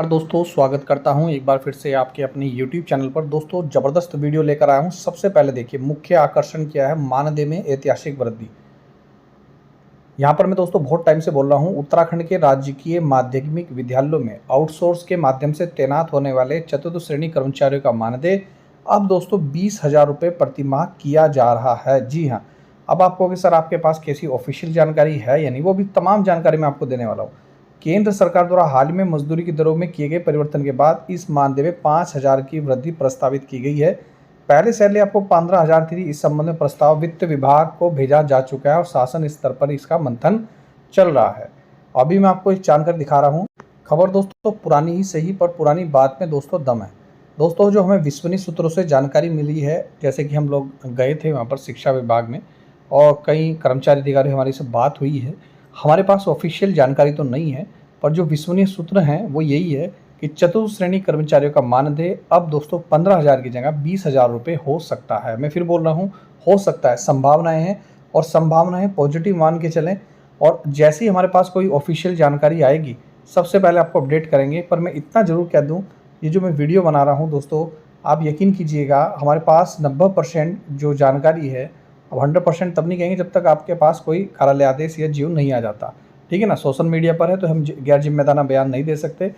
और दोस्तों स्वागत करता हूं एक बार फिर से आपके अपने YouTube चैनल पर। दोस्तों ज़बरदस्त वीडियो लेकर आया हूं। सबसे पहले देखिए मुख्य आकर्षण क्या है, मानदेय में ऐतिहासिक वृद्धि। यहां पर मैं दोस्तों बहुत टाइम से बोल रहा हूं, उत्तराखंड के राजकीय माध्यमिक विद्यालयों में आउटसोर्स के माध्यम से तैनात होने वाले चतुर्थ श्रेणी कर्मचारियों का मानदेय अब दोस्तों 20,000 रुपये प्रति माह किया जा रहा है। जी हाँ, अब आप कहोगे सर आपके पास कैसी ऑफिशियल जानकारी है या नहीं, वो भी तमाम जानकारी मैं आपको देने वाला हूँ। केंद्र सरकार द्वारा हाल ही में मजदूरी की दरों में किए गए परिवर्तन के बाद इस मानदेय में 5,000 की वृद्धि प्रस्तावित की गई है। पहले सैलरी आपको 15,000 थी। इस संबंध में प्रस्ताव वित्त विभाग को भेजा जा चुका है और शासन स्तर पर इसका मंथन चल रहा है। अभी मैं आपको एक जानकारी दिखा रहा हूँ। खबर दोस्तों पुरानी ही सही, पर पुरानी बात में दोस्तों दम है। दोस्तों जो हमें विश्वसनीय सूत्रों से जानकारी मिली है, जैसे कि हम लोग गए थे वहाँ पर शिक्षा विभाग में और कई कर्मचारी अधिकारी हमारी से बात हुई है। हमारे पास ऑफिशियल जानकारी तो नहीं है, पर जो विश्वसनीय सूत्र हैं वो यही है कि चतुर्थ श्रेणी कर्मचारियों का मानदेय अब दोस्तों 15,000 की जगह 20,000 रुपये हो सकता है। मैं फिर बोल रहा हूँ, हो सकता है, संभावनाएं हैं और संभावनाएं पॉजिटिव मान के चलें। और जैसे ही हमारे पास कोई ऑफिशियल जानकारी आएगी सबसे पहले आपको अपडेट करेंगे। पर मैं इतना ज़रूर कह दूँ, ये जो मैं वीडियो बना रहा हूँ दोस्तों, आप यकीन कीजिएगा हमारे पास 90% जो जानकारी है, अब 100% तब नहीं कहेंगे जब तक आपके पास कोई कार्यालय आदेश या जीव नहीं आ जाता, ठीक है ना। सोशल मीडिया पर है तो हम गैर जिम्मेदाराना बयान नहीं दे सकते,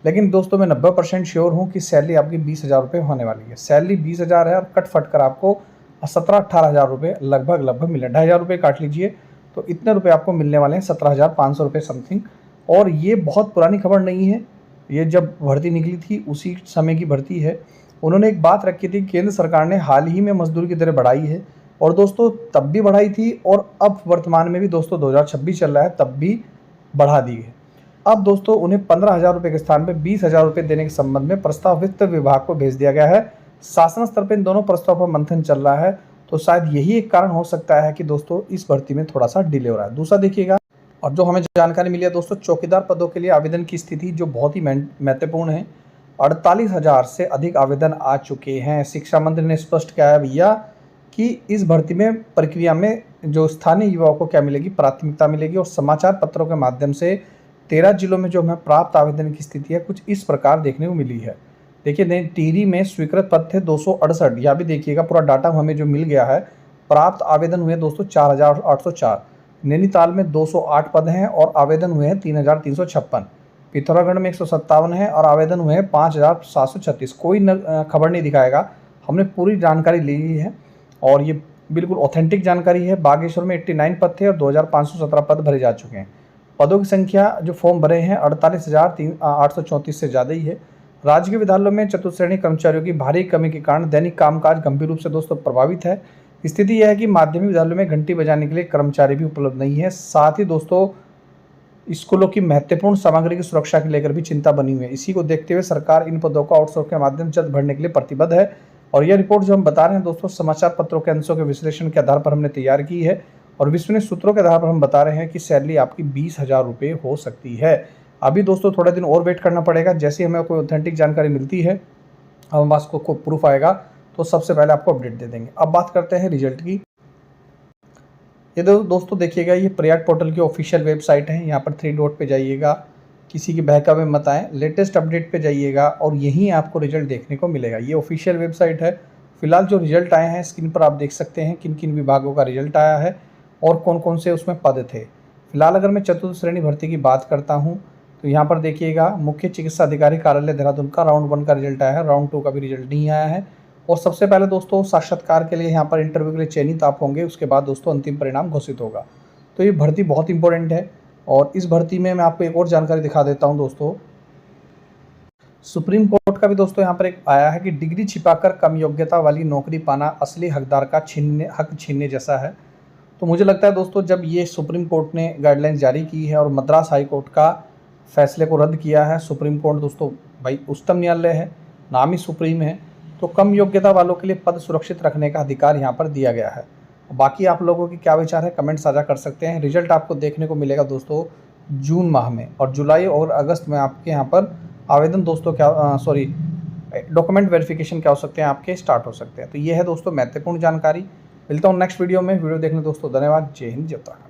लेकिन दोस्तों मैं 90% श्योर हूँ कि सैलरी आपकी 20,000 रुपये होने वाली है। सैलरी 20,000 है और कट फट कर आपको 17-18,000 रुपये लगभग मिले। 2,500 रुपये काट लीजिए तो इतने रुपये आपको मिलने वाले हैं, 17,500 रुपये समथिंग। और ये बहुत पुरानी खबर नहीं है, ये जब भर्ती निकली थी उसी समय की भर्ती है। उन्होंने एक बात रखी थी, केंद्र सरकार ने हाल ही में मजदूरी की दरें बढ़ाई है और दोस्तों तब भी बढ़ाई थी और अब वर्तमान में भी दोस्तों 2026 चल रहा है तब भी बढ़ा दी है। अब दोस्तों उन्हें 15,000 रुपये के स्थान पर 20,000 रुपये देने के संबंध में प्रस्ताव वित्त विभाग को भेज दिया गया है। शासन स्तर पर इन दोनों प्रस्ताव पर मंथन चल रहा है, तो शायद यही एक कारण हो सकता है कि दोस्तों इस भर्ती में थोड़ा सा डिले हो रहा है। दूसरा देखिएगा, और जो हमें जानकारी मिली है दोस्तों, चौकीदार पदों के लिए आवेदन की स्थिति जो बहुत ही महत्वपूर्ण है, 48,000 से अधिक आवेदन आ चुके हैं। शिक्षा मंत्री ने स्पष्ट किया है भैया कि इस भर्ती में प्रक्रिया में जो स्थानीय युवाओं को क्या मिलेगी, प्राथमिकता मिलेगी। और समाचार पत्रों के माध्यम से 13 जिलों में जो हमें प्राप्त आवेदन की स्थिति है कुछ इस प्रकार देखने को मिली है। देखिए टिहरी में स्वीकृत पद थे 268, यहाँ भी देखिएगा पूरा डाटा हमें जो मिल गया है। प्राप्त आवेदन हुए दोस्तों 4,804। नैनीताल में 208 पद हैं और आवेदन हुए हैं 3,356। पिथौरागढ़ में 157 है और आवेदन हुए हैं 5,736। कोई खबर नहीं दिखाएगा, हमने पूरी जानकारी ली है और ये बिल्कुल ऑथेंटिक जानकारी है। बागेश्वर में 89 पद थे और 2,517 पद भरे जा चुके हैं। पदों की संख्या जो फॉर्म भरे हैं 48,834 से ज़्यादा ही है। राज्य के विद्यालयों में चतुर्थ श्रेणी कर्मचारियों की भारी कमी के कारण दैनिक कामकाज गंभीर रूप से दोस्तों प्रभावित है। स्थिति यह है कि माध्यमिक विद्यालयों में घंटी बजाने के लिए कर्मचारी भी उपलब्ध नहीं है। साथ ही दोस्तों स्कूलों की महत्वपूर्ण सामग्री की सुरक्षा को लेकर भी चिंता बनी हुई है। इसी को देखते हुए सरकार इन पदों को आउटसोर्स के माध्यम से जल्द भरने के लिए प्रतिबद्ध है। और यह रिपोर्ट जो हम बता रहे हैं दोस्तों, समाचार पत्रों के अंशों के विश्लेषण के आधार पर हमने तैयार की है और विश्वसनीय सूत्रों के आधार पर हम बता रहे हैं कि सैलरी आपकी 20,000 रुपये हो सकती है। अभी दोस्तों थोड़ा दिन और वेट करना पड़ेगा। जैसे हमें कोई ऑथेंटिक जानकारी मिलती है, हमारे पास को प्रूफ आएगा तो सबसे पहले आपको अपडेट दे देंगे। अब बात करते हैं रिजल्ट की। ये दोस्तों देखिएगा, ये प्रयाग पोर्टल की ऑफिशियल वेबसाइट है। यहाँ पर 3 डॉट पे जाइएगा, किसी की बहकावे में मत आएँ, लेटेस्ट अपडेट पे जाइएगा और यहीं आपको रिजल्ट देखने को मिलेगा। ये ऑफिशियल वेबसाइट है। फिलहाल जो रिजल्ट आए हैं स्क्रीन पर आप देख सकते हैं किन किन विभागों का रिजल्ट आया है और कौन कौन से उसमें पद थे। फिलहाल अगर मैं चतुर्थ श्रेणी भर्ती की बात करता हूँ तो यहाँ पर देखिएगा मुख्य चिकित्सा अधिकारी कार्यालय देहरादून का राउंड 1 का रिजल्ट आया है, राउंड 2 का भी रिजल्ट नहीं आया है। और सबसे पहले दोस्तों साक्षात्कार के लिए यहाँ पर इंटरव्यू के लिए चयनित आप होंगे, उसके बाद दोस्तों अंतिम परिणाम घोषित होगा। तो ये भर्ती बहुत इंपॉर्टेंट है और इस भर्ती में मैं आपको एक और जानकारी दिखा देता हूँ दोस्तों। सुप्रीम कोर्ट का भी दोस्तों यहाँ पर एक आया है कि डिग्री छिपाकर कम योग्यता वाली नौकरी पाना असली हकदार का हक छीनने जैसा है। तो मुझे लगता है दोस्तों जब ये सुप्रीम कोर्ट ने गाइडलाइन जारी की है और मद्रास हाई कोर्ट का फैसले को रद्द किया है, सुप्रीम कोर्ट दोस्तों भाई उच्चतम न्यायालय है, नाम ही सुप्रीम है, तो कम योग्यता वालों के लिए पद सुरक्षित रखने का अधिकार यहाँ पर दिया गया है। बाकी आप लोगों की क्या विचार है कमेंट साझा कर सकते हैं। रिजल्ट आपको देखने को मिलेगा दोस्तों जून माह में और जुलाई और अगस्त में आपके यहाँ पर आवेदन दोस्तों डॉक्यूमेंट वेरिफिकेशन क्या हो सकते हैं आपके स्टार्ट हो सकते हैं। तो ये है दोस्तों महत्वपूर्ण जानकारी। मिलता हूँ नेक्स्ट वीडियो में। वीडियो देखने दोस्तों धन्यवाद। जय हिंद, जय उत्तराखंड।